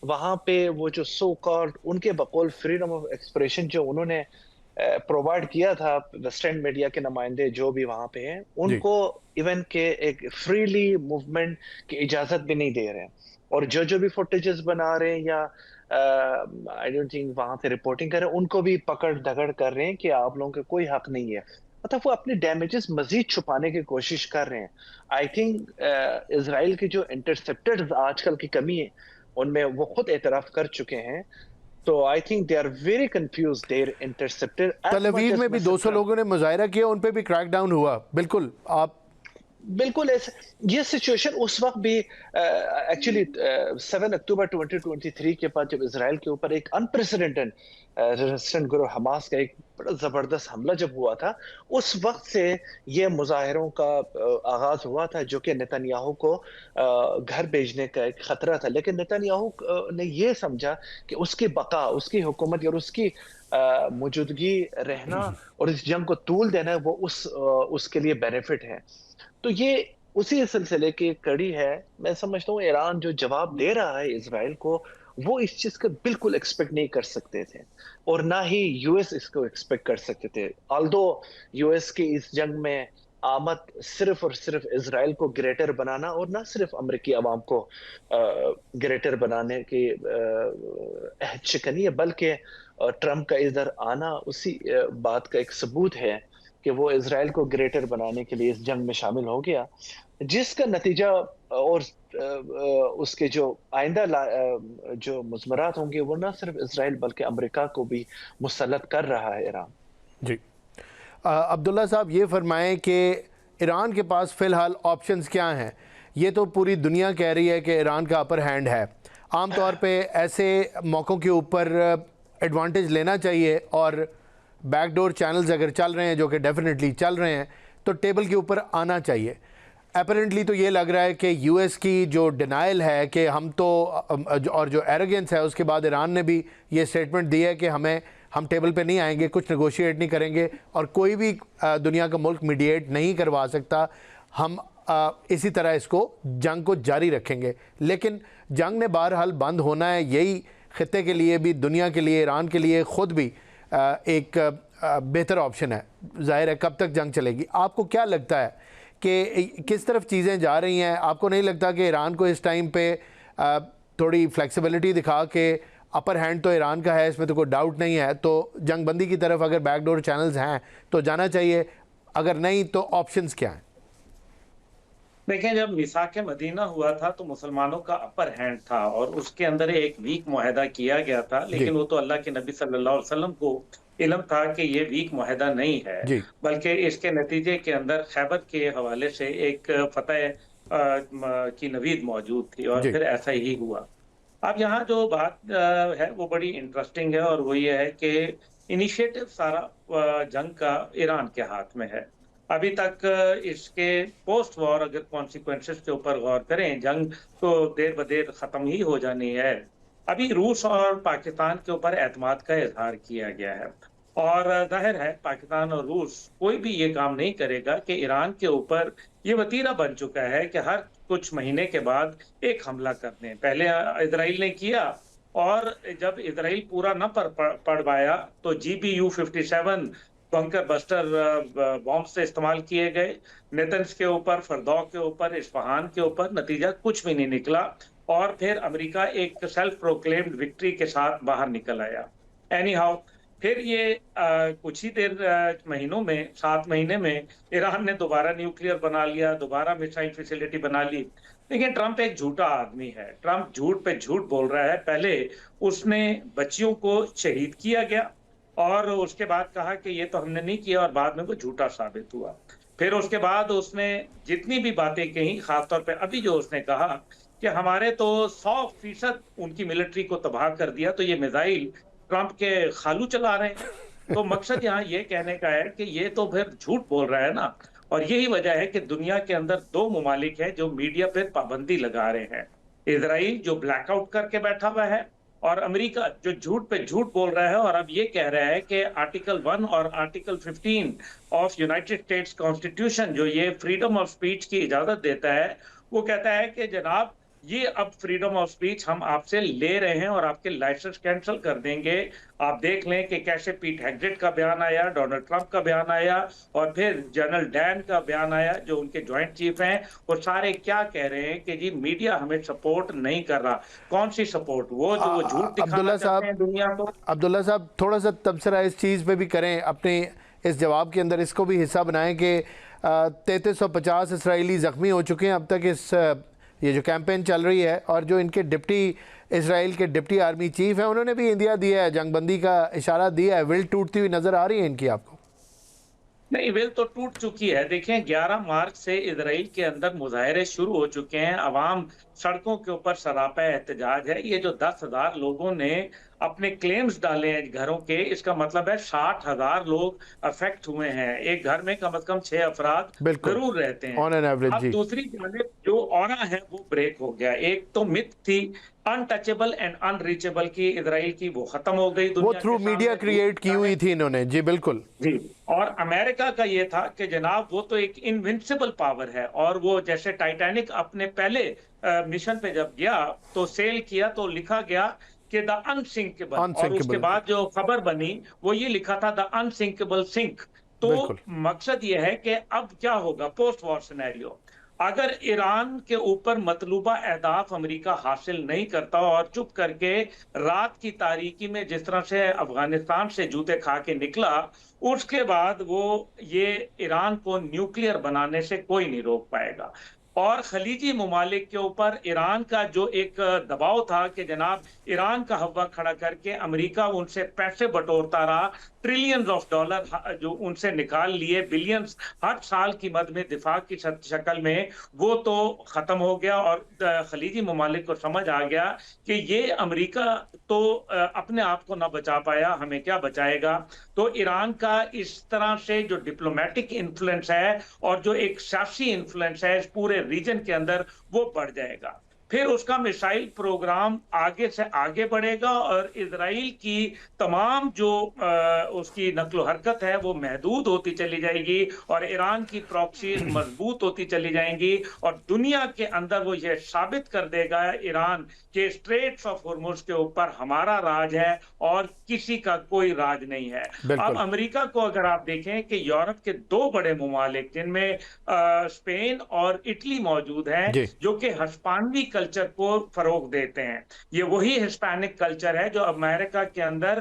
वहाँ पे वो जो सो कॉल्ड उनके बकौल फ्रीडम ऑफ एक्सप्रेशन जो उन्होंने प्रोवाइड किया था वेस्टर्न मीडिया के नुमाइंदे जो भी वहाँ पे हैं, उनको इवन के एक फ्रीली मूवमेंट की इजाज़त भी नहीं दे रहे हैं। और जो भी फुटेजेस बना रहे हैं या आई डोंट थिंक वहाँ पे रिपोर्टिंग कर रहे हैं, उनको भी पकड़ दगड़ कर रहे हैं कि आप लोगों का कोई हक नहीं है। मतलब वो अपने डैमेजेस मजीद छुपाने की कोशिश कर रहे हैं। आई थिंक इजराइल की जो इंटरसेप्टर्स आजकल की कमी है उनमें वो खुद एतराफ़ कर चुके हैं। तो I think they are very confuse, their interceptor. Tel Aviv में भी 200 लोगों ने मुजाहिरा किया, उन पे भी क्रैकडाउन हुआ। बिल्कुल आप बिल्कुल ऐसे ये सिचुएशन उस वक्त भी एक्चुअली 7 अक्टूबर 2023 के बाद जब इजराइल के ऊपर एक अनप्रेसिडेंटेड रेजिस्टेंट ग्रुप हमास का एक बड़ा जबरदस्त हमला जब हुआ था, उस वक्त से ये मुजाहिरों का आगाज हुआ था जो कि नेतन्याहू को घर भेजने का एक खतरा था। लेकिन नेतन्याहू ने ये समझा कि उसकी बका, उसकी हुकूमत और उसकी मौजूदगी रहना और इस जंग को तूल देना वो उसके लिए बेनिफिट है। तो ये उसी सिलसिले की कड़ी है। मैं समझता हूँ ईरान जो जवाब दे रहा है इजराइल को, वो इस चीज का बिल्कुल एक्सपेक्ट नहीं कर सकते थे और ना ही यूएस इसको एक्सपेक्ट कर सकते थे। ऑल्दो यूएस की इस जंग में आमद सिर्फ और सिर्फ इजराइल को ग्रेटर बनाना और ना सिर्फ अमेरिकी अवाम को ग्रेटर बनाने की अहद शिकनी है, बल्कि ट्रंप का इधर आना उसी बात का एक सबूत है कि वो इजराइल को ग्रेटर बनाने के लिए इस जंग में शामिल हो गया, जिसका नतीजा और उसके जो आइंदा जो मुज़मरात होंगे वो ना सिर्फ इजराइल बल्कि अमेरिका को भी मुसल्लत कर रहा है ईरान। जी अब्दुल्ला साहब, ये फरमाएं कि ईरान के पास फ़िलहाल ऑप्शंस क्या हैं? ये तो पूरी दुनिया कह रही है कि ईरान का अपर हैंड है। आम तौर पे ऐसे मौक़ों के ऊपर एडवांटेज लेना चाहिए और बैकडोर चैनल्स अगर चल रहे हैं, जो कि डेफिनेटली चल रहे हैं, तो टेबल के ऊपर आना चाहिए। अपरेंटली तो ये लग रहा है कि यूएस की जो डिनाइल है कि हम तो और जो एरोगेंस है, उसके बाद ईरान ने भी ये स्टेटमेंट दी है कि हम टेबल पे नहीं आएंगे, कुछ नेगोशिएट नहीं करेंगे और कोई भी दुनिया का मुल्क मीडिएट नहीं करवा सकता। हम इसी तरह इसको जंग को जारी रखेंगे। लेकिन जंग ने बहरहाल बंद होना है, यही ख़ित्ते के लिए भी, दुनिया के लिए, ईरान के लिए ख़ुद भी एक बेहतर ऑप्शन है। जाहिर है कब तक जंग चलेगी, आपको क्या लगता है कि किस तरफ चीज़ें जा रही हैं? आपको नहीं लगता कि ईरान को इस टाइम पे थोड़ी फ्लेक्सिबिलिटी दिखा के, अपर हैंड तो ईरान का है, इसमें तो कोई डाउट नहीं है, तो जंग बंदी की तरफ अगर बैकडोर चैनल्स हैं तो जाना चाहिए, अगर नहीं तो ऑप्शंस क्या हैं? देखें, जब मिसाक मदीना हुआ था तो मुसलमानों का अपर हैंड था और उसके अंदर एक वीक मुआहदा किया गया था, लेकिन वो तो अल्लाह के नबी सल्लल्लाहु अलैहि वसल्लम को इल्म था कि ये वीक मुआहदा नहीं है, बल्कि इसके नतीजे के अंदर खैबर के हवाले से एक फतह की नवीद मौजूद थी और फिर ऐसा ही हुआ। अब यहाँ जो बात है वो बड़ी इंटरेस्टिंग है और वो ये है कि इनिशिएटिव सारा जंग का ईरान के हाथ में है। अभी तक इसके पोस्ट वॉर अगर कॉन्सिक्वेंसेस के ऊपर गौर करें, जंग तो देर बदेर खत्म ही हो जानी है। अभी रूस और पाकिस्तान के ऊपर एतमाद का इजहार किया गया है और जाहिर है पाकिस्तान और रूस कोई भी ये काम नहीं करेगा कि ईरान के ऊपर ये वतीरा बन चुका है कि हर कुछ महीने के बाद एक हमला कर दें। पहले इजराइल ने किया और जब इजराइल पूरा न पड़ पाया तो GBU-57 बंकर बस्टर बॉम्ब से इस्तेमाल किए गए नेतन्स के ऊपर, फरदौ के ऊपर, इस्फहान के ऊपर, नतीजा कुछ भी नहीं निकला और फिर अमेरिका एक सेल्फ प्रोक्लेम्ड विक्ट्री के साथ बाहर निकल आया। एनी हाउ, फिर ये कुछ ही देर महीनों में, 7 महीने में ईरान ने दोबारा न्यूक्लियर बना लिया, दोबारा मिसाइल फैसिलिटी बना ली। लेकिन ट्रंप एक झूठा आदमी है, ट्रंप झूठ पे झूठ बोल रहा है। पहले उसने बच्चियों को शहीद किया गया और उसके बाद कहा कि ये तो हमने नहीं किया और बाद में वो झूठा साबित हुआ। फिर उसके बाद उसने जितनी भी बातें कही, खासतौर पे अभी जो उसने कहा कि हमारे तो 100% उनकी मिलिट्री को तबाह कर दिया, तो ये मिसाइल ट्रंप के खालू चला रहे हैं। तो मकसद यहाँ ये कहने का है कि ये तो फिर झूठ बोल रहा है ना, और यही वजह है कि दुनिया के अंदर 2 ममालिक हैं जो मीडिया पर पाबंदी लगा रहे हैं। इजराइल जो ब्लैकआउट करके बैठा हुआ है और अमेरिका जो झूठ पे झूठ बोल रहा है और अब ये कह रहा है कि आर्टिकल 1 और article 15 of United states constitution जो ये फ्रीडम ऑफ स्पीच की इजाजत देता है, वो कहता है कि जनाब ये अब फ्रीडम ऑफ स्पीच हम आपसे ले रहे हैं और आपके लाइसेंस कैंसिल कर देंगे। आप देख लें कि कैसे पीट हेग्सेट का बयान आया, डोनाल्ड ट्रंप का बयान आया और फिर जनरल डैन का बयान आया जो उनके ज्वाइंट चीफ हैं। वो सारे क्या कह रहे हैं कि जी मीडिया हमें सपोर्ट नहीं कर रहा। कौन सी सपोर्ट? वो जो वो झूठ दिखाना चाहते हैं दुनिया को। अब्दुल्ला साहब, थोड़ा सा तबसरा इस चीज़ पे भी करें, अपने इस जवाब के अंदर इसको भी हिस्सा बनाएं कि 3350 इसराइली ज़ख्मी हो चुके हैं अब तक इस ये जो कैंपेन चल रही है, और जो इनके इसराइल के डिप्टी आर्मी चीफ हैं उन्होंने भी इंदिया दिया है, जंगबंदी का इशारा दिया है। विल टूटती हुई नज़र आ रही है इनकी आपको? नहीं, विल तो टूट चुकी है। देखें, 11 मार्च से इजराइल के अंदर मुजाहरे शुरू हो चुके हैं, अवाम सड़कों के ऊपर सरापा एहतजाज है। ये जो 10,000 लोगों ने अपने क्लेम्स डाले हैं घरों के, इसका मतलब है 60,000 लोग अफेक्ट हुए हैं। एक घर में कम से कम 6 अफराद जरूर रहते हैं। On an average. अब दूसरी जानिब जो ऑरा है वो ब्रेक हो गया। एक तो मिथ थी अनटचेबल एंड अनरीचेबल की इजराइल की, वो खत्म हो गई। वो थ्रू मीडिया क्रिएट की हुई थी इन्होंने। जी बिल्कुल जी। और अमेरिका का ये था कि जनाब वो तो एक इनविंसिबल पावर है, और वो जैसे टाइटैनिक अपने पहले मिशन पे जब गया तो सेल किया तो लिखा गया कि द अनसिंकेबल, और उसके बाद जो खबर बनी वो ये लिखा था द अनसिंकेबल सिंक। तो मकसद ये है कि अब क्या होगा पोस्ट वॉर सिनेरियो। अगर ईरान के ऊपर मतलूबा अहदाफ अमेरिका हासिल नहीं करता और चुप करके रात की तारीकी में जिस तरह से अफगानिस्तान से जूते खा के निकला, उसके बाद वो ये ईरान को न्यूक्लियर बनाने से कोई नहीं रोक पाएगा। और खलीजी ममालिक के ऊपर ईरान का जो एक दबाव था कि जनाब ईरान का हवा खड़ा करके अमेरिका उनसे पैसे बटोरता रहा, ट्रिलियंस ऑफ डॉलर जो उनसे निकाल लिए, बिलियंस हर साल की मद में दिफा की शक्ल में, वो तो खत्म हो गया। और खलीजी ममालिक को समझ आ गया कि ये अमेरिका तो अपने आप को ना बचा पाया, हमें क्या बचाएगा। तो ईरान का इस तरह से जो डिप्लोमेटिक इन्फ्लुएंस है और जो एक सियासी इन्फ्लुएंस है इस पूरे रीजन के अंदर, वो बढ़ जाएगा। फिर उसका मिसाइल प्रोग्राम आगे से आगे बढ़ेगा और इजराइल की तमाम जो उसकी नक्लो हरकत है वो महदूद होती चली जाएगी और ईरान की प्रॉक्सीज मजबूत होती चली जाएंगी और दुनिया के अंदर वो ये साबित कर देगा ईरान के स्ट्रेट्स ऑफ हॉर्मुज के ऊपर हमारा राज है और किसी का कोई राज नहीं है। अब अमेरिका को अगर आप देखें कि यूरोप के दो बड़े ममालिक जिनमें स्पेन और इटली मौजूद हैं जो कि हिस्पानवी कल्चर को फरोग देते हैं, ये वही हिस्पैनिक कल्चर है जो अमेरिका के अंदर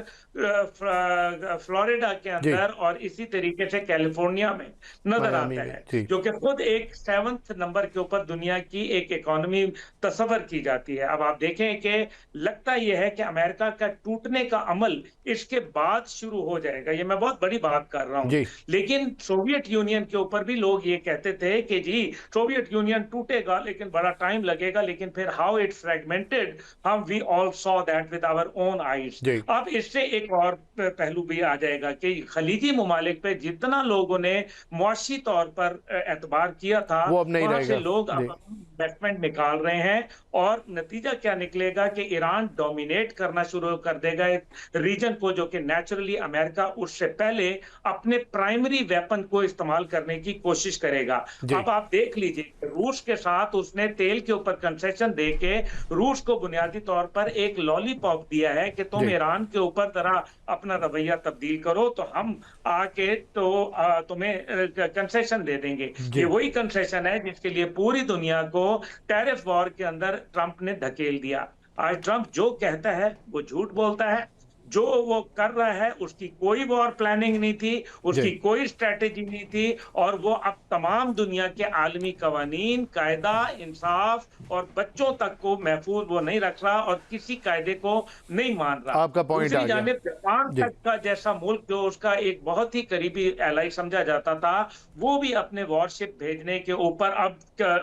फ्लोरिडा के अंदर और इसी तरीके से कैलिफोर्निया में नजर आता है, जो कि खुद एक 7th नंबर के ऊपर दुनिया की एक इकोनॉमी तस्वर की जाती है। अब आप देखें कि लगता यह है कि अमेरिका का टूटने का अमल इसके बाद शुरू हो जाएगा, ये मैं बहुत बड़ी बात कर रहा हूं, लेकिन सोवियत यूनियन के ऊपर भी लोग ये कहते थे कि जी सोवियत यूनियन टूटेगा लेकिन बड़ा टाइम लगेगा, लेकिन फिर हाउ इट फ्रैगमेंटेड हम we all saw that with our own eyes. अब इससे एक और पहलू भी आ जाएगा कि खलीजी ममालिक पे जितना लोगों ने मुआशी तौर पर एतबार किया था वहां से लोग इन्वेस्टमेंट निकाल रहे हैं और नतीजा क्या निकलेगा कि ईरान डोमिनेट करना शुरू कर देगा एक रीजन को जो कि नेचुरली अमेरिका उससे पहले अपने प्राइमरी वेपन को इस्तेमाल करने की कोशिश करेगा। अब आप देख लीजिए रूस के साथ उसने तेल के ऊपर कंसेशन देके रूस को बुनियादी तौर पर एक लॉलीपॉप दिया है कि तुम ईरान के ऊपर जरा अपना रवैया तब्दील करो तो हम आके तो तुम्हें कंसेशन दे देंगे। ये वही कंसेशन है जिसके लिए पूरी दुनिया को टैरिफ वॉर के अंदर ट्रंप ने धकेल दिया। आज ट्रंप जो कहता है वो झूठ बोलता है, जो वो कर रहा है उसकी कोई वॉर प्लानिंग नहीं थी, उसकी कोई स्ट्रेटेजी नहीं थी और वो अब तमाम दुनिया के आलमी कवानीन, कायदा, इंसाफ और बच्चों तक को महफूज वो नहीं रख रहा और किसी कायदे को नहीं मान रहा। आपका पॉइंट आ गया। जानिब जापान तक का जैसा मुल्क जो उसका एक बहुत ही करीबी एलाई समझा जाता था वो भी अपने वॉरशिप भेजने के ऊपर अब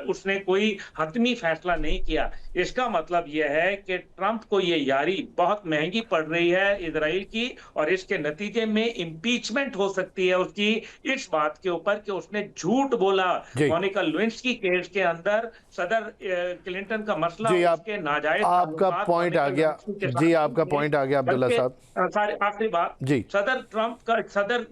उसने कोई हतमी फैसला नहीं किया। इसका मतलब यह है कि ट्रंप को ये यारी बहुत महंगी पड़ रही है इजराइल की और इसके नतीजे में इंपीचमेंट हो सकती है उसकी इस बात के ऊपर कि उसने झूठ बोला। मोनिका लेविंस्की केस के अंदर सदर क्लिंटन का मसला उसके नाजायज आपका पॉइंट आ गया जी, आपका पॉइंट आ गया अब्दुल्ला साहब। आखिरी बात जी, सदर ट्रंप का सदर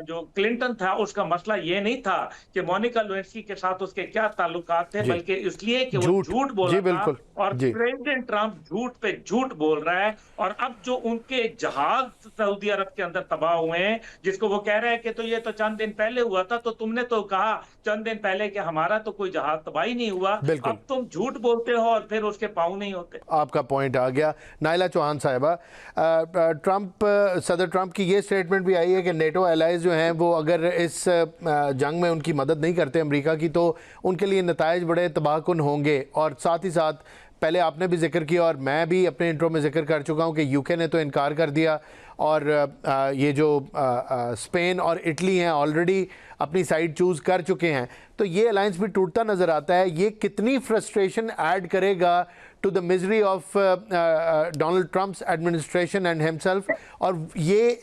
जो क्लिंटन था उसका मसला ये नहीं था कि मोनिका लेविंस्की के साथ उसके क्या ताल्लुकात थे, बल्कि इसलिए कि वो झूठ बोला था और प्रेसिडेंट ट्रंप झूठ पे झूठ बोल रहा है। और अब जो उनके जहाज सऊदी अरब के अंदर तबाह हुए हैं जिसको वो कह रहे हैं कि तो ये तो चंद दिन पहले हुआ था, तो तुमने तो कहा चंद दिन पहले कि हमारा तो कोई जहाज तबाही नहीं हुआ, अब तुम झूठ बोलते हो और फिर उसके पाँव नहीं होते। आपका पॉइंट आ गया। नाइला चौहान साहिबा, सदर ट्रंप की ये स्टेटमेंट भी आई है कि नेटो एलाइज जो हैं वो अगर इस जंग में उनकी मदद नहीं करते अमेरिका की तो उनके लिए नताइज बड़े तबाहकुन होंगे। और साथ ही साथ पहले आपने भी जिक्र किया और मैं भी अपने इंट्रो में जिक्र कर चुका हूं कि यूके ने तो इनकार कर दिया और ये जो स्पेन और इटली हैं ऑलरेडी अपनी साइड चूज़ कर चुके हैं, तो ये अलायंस भी टूटता नज़र आता है। ये कितनी फ्रस्ट्रेशन ऐड करेगा to the misery of Donald Trump's administration and himself, और ये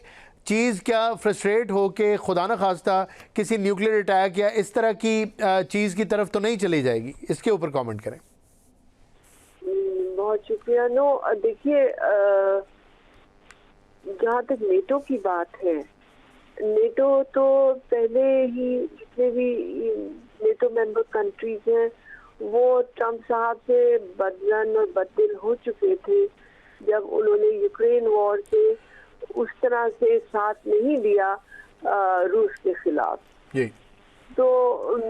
चीज़ क्या फ्रस्ट्रेट हो के खुदा न खास्ता किसी न्यूक्लियर अटैक या इस तरह की चीज़ की तरफ तो नहीं चली जाएगी? इसके ऊपर कमेंट करें। बहुत शुक्रिया। नो देखिए, जहाँ तक नेटो की बात है, नेटो तो पहले ही जितने भी नेटो मेंबर कंट्रीज हैं वो ट्रंप साहब से बदलन और बददिल हो चुके थे जब उन्होंने यूक्रेन वॉर से उस तरह से साथ नहीं दिया रूस के खिलाफ। तो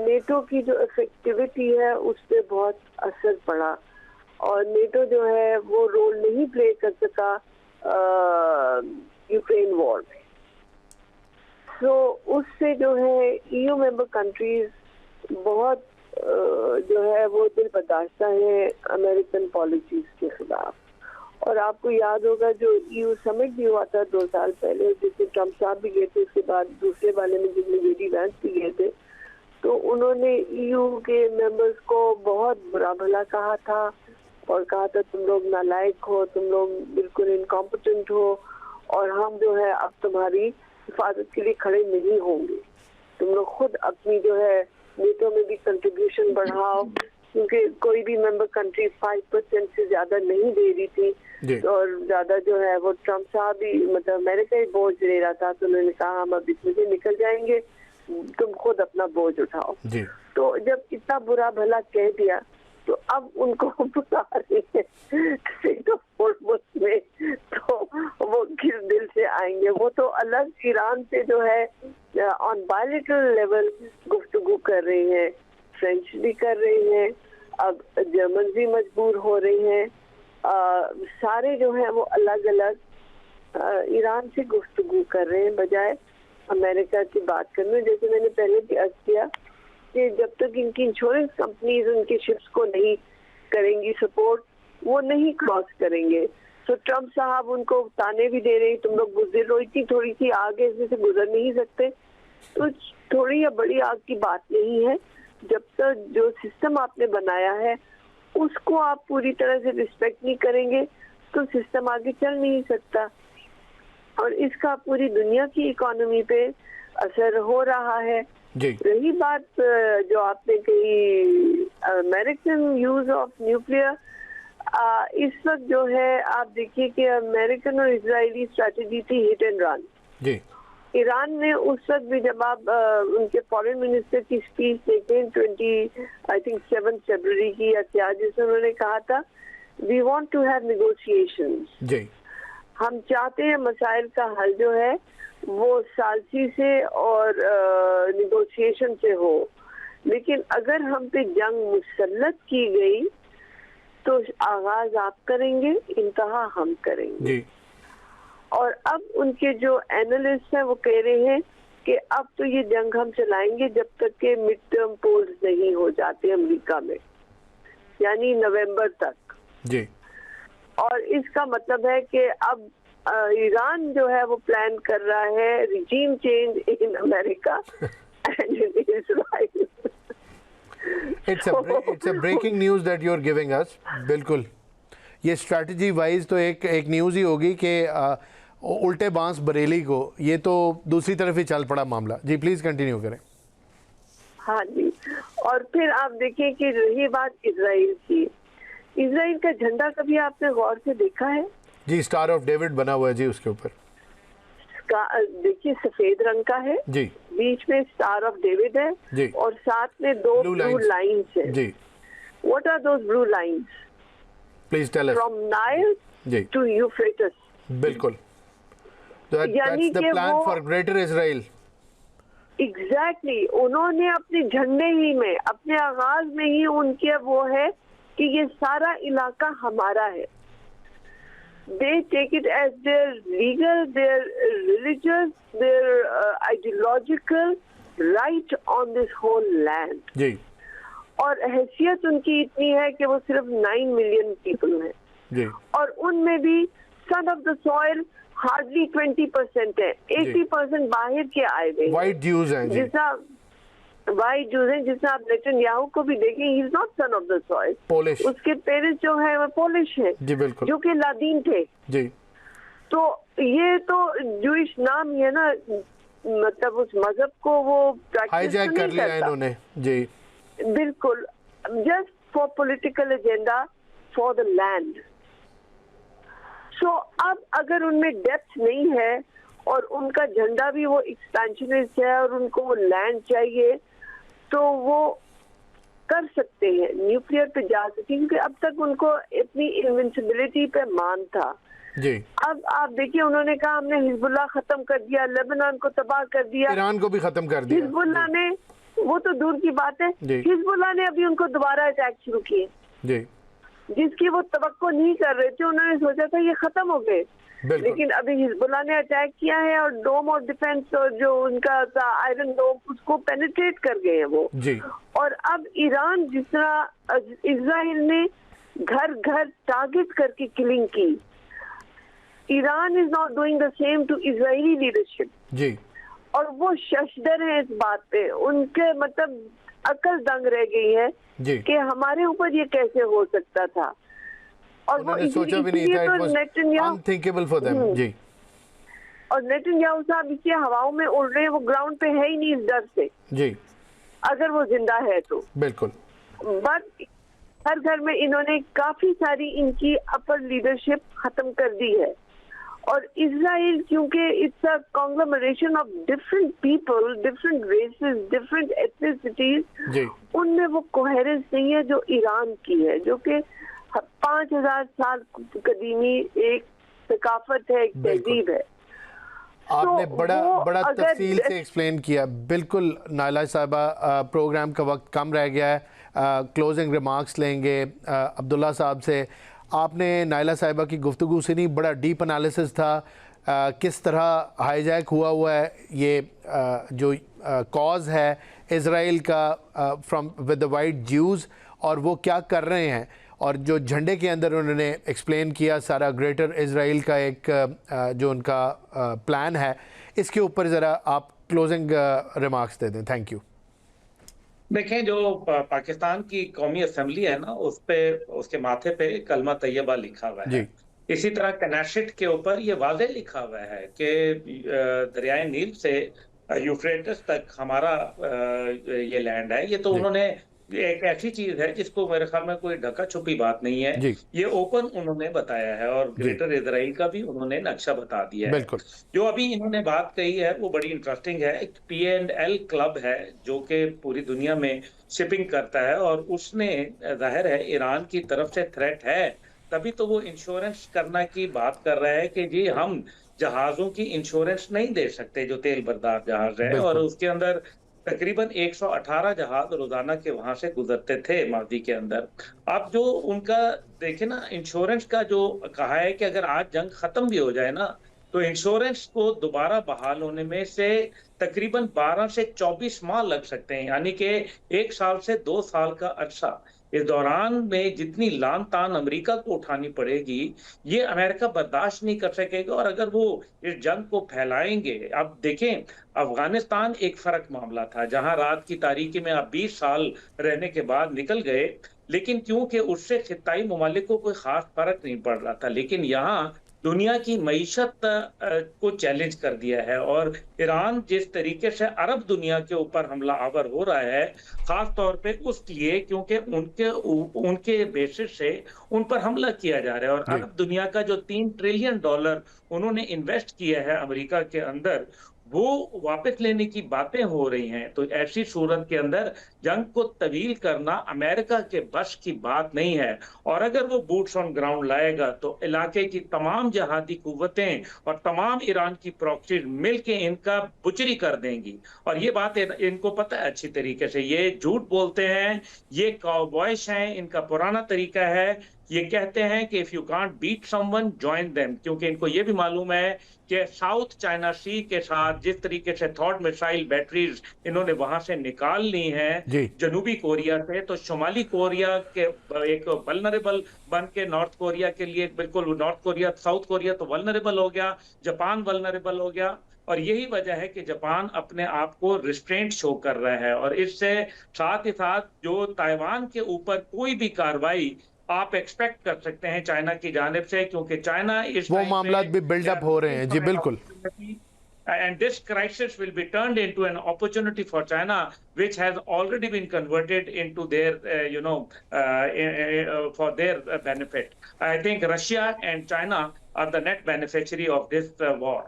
नेटो की जो इफेक्टिविटी है उस पर बहुत असर पड़ा और नेटो जो है वो रोल नहीं प्ले कर सका यूक्रेन वॉर में। तो उससे जो है ईयू मेंबर कंट्रीज बहुत जो है वो दिल बर्दाश्ता है अमेरिकन पॉलिसीज के खिलाफ। और आपको याद होगा जो ईयू समिट भी हुआ था 2 साल पहले, जिसमें ट्रंप साहब भी गए थे, उसके बाद दूसरे वाले में जिसमें जेडी वैंस भी गए थे, तो उन्होंने ईयू के मेंबर्स को बहुत बुरा भला कहा था और कहा था तुम लोग नालायक हो, तुम लोग बिल्कुल इनकॉम्पिटेंट हो और हम जो है अब तुम्हारी हिफाजत के लिए खड़े नहीं होंगे। तुम लोग खुद अपनी जो है नेटो में भी कंट्रीब्यूशन बढ़ाओ क्योंकि कोई भी मेंबर कंट्री 5% से ज्यादा नहीं दे रही थी, और ज्यादा जो है वो ट्रम्प साहब भी मतलब अमेरिका ही बोझ ले रहा था, तो उन्होंने कहा हम अब इसमें से निकल जाएंगे, तुम खुद अपना बोझ उठाओ। तो जब इतना बुरा भला कह दिया तो अब उनको बुला रही है में, तो वो किस दिल से आएंगे? वो तो अलग ईरान से जो है ऑन बायलैटरल लेवल गुफ्तगू कर रही हैं, फ्रेंच भी कर रही हैं, अब जर्मन भी मजबूर हो रही हैं, सारे जो हैं वो अलग अलग ईरान से गुफ्तगू कर रहे हैं बजाय अमेरिका की बात करने। जैसे मैंने पहले भी अर्ज किया कि जब तक इनकी इंश्योरेंस कंपनीज उनके शिप्स को नहीं करेंगी सपोर्ट, वो नहीं क्रॉस करेंगे। तो ट्रम्प साहब उनको ताने भी दे रहे, तुम लोग गुजर लो, इतनी थोड़ी सी आग है, इसमें से गुजर नहीं सकते। तो थोड़ी या बड़ी आग की बात नहीं है, जब तक जो सिस्टम आपने बनाया है उसको आप पूरी तरह से रिस्पेक्ट नहीं करेंगे तो सिस्टम आगे चल नहीं सकता, और इसका पूरी दुनिया की इकोनॉमी पे असर हो रहा है। रही बात जो आपने कही अमेरिकन यूज ऑफ न्यूक्लियर, इस वक्त जो है आप देखिए कि अमेरिकन और इजरायली स्ट्रैटेजी थी हिट एंड रन। ईरान ने उस वक्त भी, जब आप उनके फॉरेन मिनिस्टर की स्पीच देखें 7 फरवरी की या क्या, जिसमें उन्होंने कहा था we want to have negotiations, हम चाहते हैं मसाइल का हल जो है वो सालसी से और नेगोशिएशन से हो, लेकिन अगर हम पे जंग मुसल्लत की गई तो आगाज आप करेंगे, इंतहा हम करेंगे। और अब उनके जो एनालिस्ट हैं वो कह रहे हैं कि अब तो ये जंग हम चलाएंगे जब तक के मिड टर्म पोल्स नहीं हो जाते अमेरिका में, यानी नवंबर तक। और इसका मतलब है कि अब ईरान जो है वो प्लान कर रहा है regime change in America and in Israel. It's a breaking news that you're giving us। बिल्कुल, ये स्ट्रैटेजी वाइज तो एक न्यूज़ ही होगी कि उल्टे बांस बरेली को, ये तो दूसरी तरफ ही चल पड़ा मामला। जी प्लीज कंटिन्यू करें। हाँ जी, और फिर आप देखिए कि रही बात इजराइल की, इजराइल का झंडा कभी आपने गौर से देखा है? जी, स्टार ऑफ डेविड बना हुआ है जी उसके ऊपर। देखिए सफेद रंग का है जी, बीच में स्टार ऑफ डेविड है जी, और साथ में 2 ब्लू लाइन्स है जी। What are those blue lines? Please tell us. From Nile to Euphrates. बिल्कुल, that's the plan for greater Israel। Exactly, उन्होंने अपने झंडे ही में, अपने आगाज में ही उनके वो है कि ये सारा इलाका हमारा है। They take it as their legal, their religious, their ideological right on this whole land। जी। और हैसियत उनकी इतनी है कि वो सिर्फ 9 मिलियन पीपल हैं जी, और उनमें भी son of the soil hardly 20% है, 80% बाहर के आए हुए वाइट ज्यूज हैं जी। जिसका वाइट ज्यूज हैं, जिसमें आप नेतन्याहू को भी देखें, he is not son of the soil, Polish. उसके पेरेंट्स जो है वो पोलिश है जी बिल्कुल, जो कि लादीन थे जी। तो ये तो जूइश नाम ही है ना, मतलब उस मजहब को वो हाईजैक कर लिया इन्होंने जी। बिल्कुल, just for political agenda for the land. So अब अगर उनमें डेप्थ नहीं है और उनका झंडा भी वो एक्सपेंशनिस्ट है और उनको वो लैंड चाहिए, तो वो कर सकते हैं, न्यूक्लियर पे जा सकते हैं, क्योंकि अब तक उनको इतनी इनविंसिबिलिटी पे मान था जी। अब आप देखिए उन्होंने कहा हमने हिजबुल्लाह खत्म कर दिया, लेबनान को तबाह कर दिया, ईरान को भी खत्म कर दिया। हिजबुल्लाह ने, वो तो दूर की बात है, हिजबुल्लाह ने अभी उनको दोबारा अटैक शुरू किए जी, जिसकी वो तवक्को नहीं कर रहे थे। उन्होंने सोचा था ये खत्म हो गए, लेकिन अभी हिजबुल्लाह ने अटैक किया है और डोम और डिफेंस और जो उनका था आयरन डोम, उसको पेनिट्रेट कर गए हैं वो जी। और अब ईरान, जिस तरह इजराइल ने घर घर टारगेट करके किलिंग की, Iran is not doing the same to Israeli leadership जी। और वो शशदर है इस बात पे, उनके मतलब अकल दंग रह गई है कि हमारे ऊपर ये कैसे हो सकता था, और वो सोचा भी नहीं था, it was unthinkable for them जी। और नेतन्याहू साहब इसलिए हवाओं में उड़ रहे हैं, वो ग्राउंड पे है ही नहीं इस डर से जी, अगर वो जिंदा है तो। बिल्कुल, बट हर घर में इन्होंने काफी सारी इनकी अपर लीडरशिप खत्म कर दी है। और इजराइल क्योंकि it's a conglomeration of different people, different races, different ethnicities, उनमें वो कोहेरेंस नहीं है जो ईरान की है, जो कि 5000 साल कदीमी एक सकाफत है, एक तहजीब है। आपने बड़ा तफसील से एक्सप्लेन किया। बिल्कुल नाइला साहिबा, प्रोग्राम का वक्त कम रह गया है, क्लोजिंग रिमार्क्स लेंगे अब्दुल्ला साहब से। आपने नाइला साहिबा की गुफ्तगू सुनी, बड़ा डीप एनालिसिस था, किस तरह हाईजैक हुआ है ये जो कॉज है इज़राइल का from with the white Jews, और वो क्या कर रहे हैं, और जो झंडे के अंदर उन्होंने एक्सप्लेन किया सारा ग्रेटर इज़राइल का एक जो उनका प्लान है, इसके ऊपर ज़रा आप क्लोजिंग रिमार्क्स दे दें। Thank you. देखें, जो पाकिस्तान की कौमी असेंबली है ना, उस पे उसके माथे पे कलमा तैयबा लिखा हुआ है। इसी तरह कनेक्टिकट के ऊपर ये वाज़े लिखा हुआ है कि दरियाए नील से यूफ्रेटिस तक हमारा ये लैंड है। ये तो उन्होंने एक ऐसी चीज है जिसको मेरे ख्याल में कोई ढका छुपी बात नहीं है, ये ओपन उन्होंने बताया है, और ग्रेटर इजराइल का भी उन्होंने नक्शा बता दिया है। जो अभी इन्होंने बात कही है वो बड़ी इंटरेस्टिंग है। एक P&L क्लब है जो कि पूरी दुनिया में शिपिंग करता है, और उसने जाहिर है ईरान की तरफ से थ्रेट है, तभी तो वो इंश्योरेंस करना की बात कर रहा है कि जी हम जहाजों की इंश्योरेंस नहीं दे सकते जो तेल बरदार जहाज है, और उसके अंदर तकरीबन 118 जहाज रोजाना के वहां से गुजरते थे मादी के अंदर। अब जो उनका देखे ना, इंश्योरेंस का जो कहा है कि अगर आज जंग खत्म भी हो जाए ना, तो इंश्योरेंस को दोबारा बहाल होने में से तकरीबन 12 से 24 माह लग सकते हैं, यानी कि 1 साल से 2 साल का अरसा। इस दौरान में जितनी लान तान अमेरिका को उठानी पड़ेगी, ये अमेरिका बर्दाश्त नहीं कर सकेगा। और अगर वो इस जंग को फैलाएंगे, अब देखें अफगानिस्तान एक फर्क मामला था, जहां रात की तारीकी में आप 20 साल रहने के बाद निकल गए, लेकिन क्योंकि उससे खिताई ममालिक को कोई खास फर्क नहीं पड़ रहा था। लेकिन यहाँ दुनिया की मईशत को चैलेंज कर दिया है, और ईरान जिस तरीके से अरब दुनिया के ऊपर हमला आवर हो रहा है, खास तौर पे उसलिए क्योंकि उनके बेसिस से उन पर हमला किया जा रहा है। और अरब दुनिया का जो $3 ट्रिलियन उन्होंने इन्वेस्ट किया है अमेरिका के अंदर, वो वापस लेने की बातें हो रही हैं। तो ऐसी सूरत के अंदर जंग को तवील करना अमेरिका के बस की बात नहीं है, और अगर वो बूट्स ऑन ग्राउंड लाएगा तो इलाके की तमाम जहादी कुव्वतें और तमाम ईरान की प्रॉक्सीज मिलके इनका बुचरी कर देंगी। और ये बात इनको पता है अच्छी तरीके से, ये झूठ बोलते हैं, ये काउबॉयज हैं, इनका पुराना तरीका है। ये कहते हैं कि if you can't beat someone join them, क्योंकि इनको ये भी मालूम है कि साउथ चाइना सी के साथ जिस तरीके से थॉट मिसाइल बैटरीज इन्होंने वहां से निकाल ली हैं जनूबी कोरिया से, तो शुमाली कोरिया के एक वल्नरेबल बन के नॉर्थ कोरिया के लिए, बिल्कुल नॉर्थ कोरिया, साउथ कोरिया तो वल्नरेबल हो गया, जापान वल्नरेबल हो गया। और यही वजह है कि जापान अपने आप को रिस्ट्रेंट शो कर रहा है, और इससे साथ ही साथ जो ताइवान के ऊपर कोई भी कार्रवाई आप एक्सपेक्ट कर सकते हैं चाइना की जानिब से, क्योंकि चाइना इस वो मामला भी बिल्डअप हो रहे हैं। जी बिल्कुल। And this crisis will be turned into an opportunity for China, which has already been converted into their, for their benefit. I think Russia and China are the net beneficiary of this war.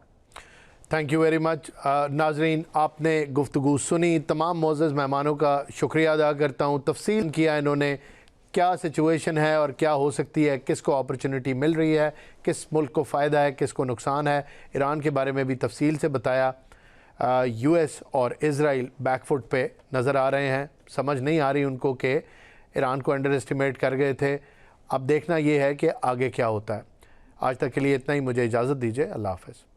Thank you very much. नाजरीन, आपने गुफ्तगू सुनी। तमाम मोअज़्ज़ज़ मेहमानों का शुक्रिया अदा करता हूँ। तफसील किया इन्होंने, क्या सिचुएशन है और क्या हो सकती है, किसको अपॉर्चुनिटी मिल रही है, किस मुल्क को फ़ायदा है, किसको नुकसान है। ईरान के बारे में भी तफसील से बताया। यूएस और इज़राइल बैकफुट पे नज़र आ रहे हैं, समझ नहीं आ रही उनको कि ईरान को अंडर एस्टिमेट कर गए थे। अब देखना ये है कि आगे क्या होता है। आज तक के लिए इतना ही, मुझे इजाज़त दीजिए। अल्लाह हाफ़िज़।